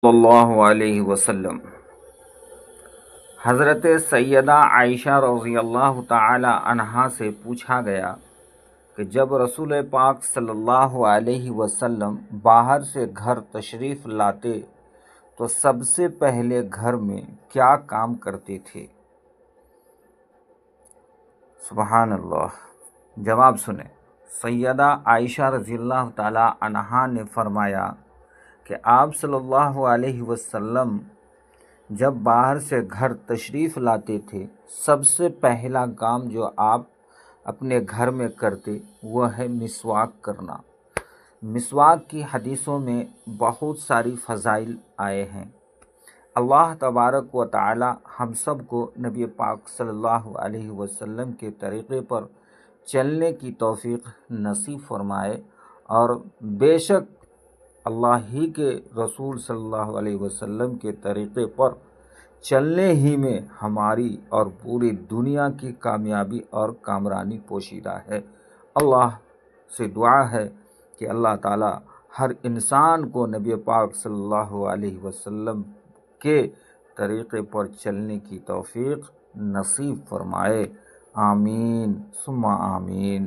صلی اللہ علیہ وسلم۔ حضرت سیدہ عائشہ رضی اللہ تعالی عنہا سے پوچھا گیا کہ جب رسول پاک صلی اللہ علیہ وسلم باہر سے گھر تشریف لاتے تو سب سے پہلے گھر میں کیا کام کرتے تھے؟ سبحان اللہ۔ جواب سنیں۔ سیدہ عائشہ رضی اللہ تعالی عنہا نے فرمایا کہ آپ صلی اللہ علیہ وسلم جب باہر سے گھر تشریف لاتے تھے سب سے پہلا کام جو آپ اپنے گھر میں کرتے وہ ہے مسواک کرنا۔ مسواک کی حدیثوں میں بہت ساری فضائل آئے ہیں۔ اللہ تبارک و تعالی ہم سب کو نبی پاک صلی اللہ علیہ وسلم کے طریقے پر چلنے کی توفیق نصیب فرمائے، اور بے شک اللہ ہی کے رسول صلی اللہ علیہ وسلم کے طریقے پر چلنے ہی میں ہماری اور پوری دنیا کی کامیابی اور کامرانی پوشیدہ ہے۔ اللہ سے دعا ہے کہ اللہ تعالی ہر انسان کو نبی پاک صلی اللہ علیہ وسلم کے طریقے پر چلنے کی توفیق نصیب فرمائے۔ آمین ثم آمین۔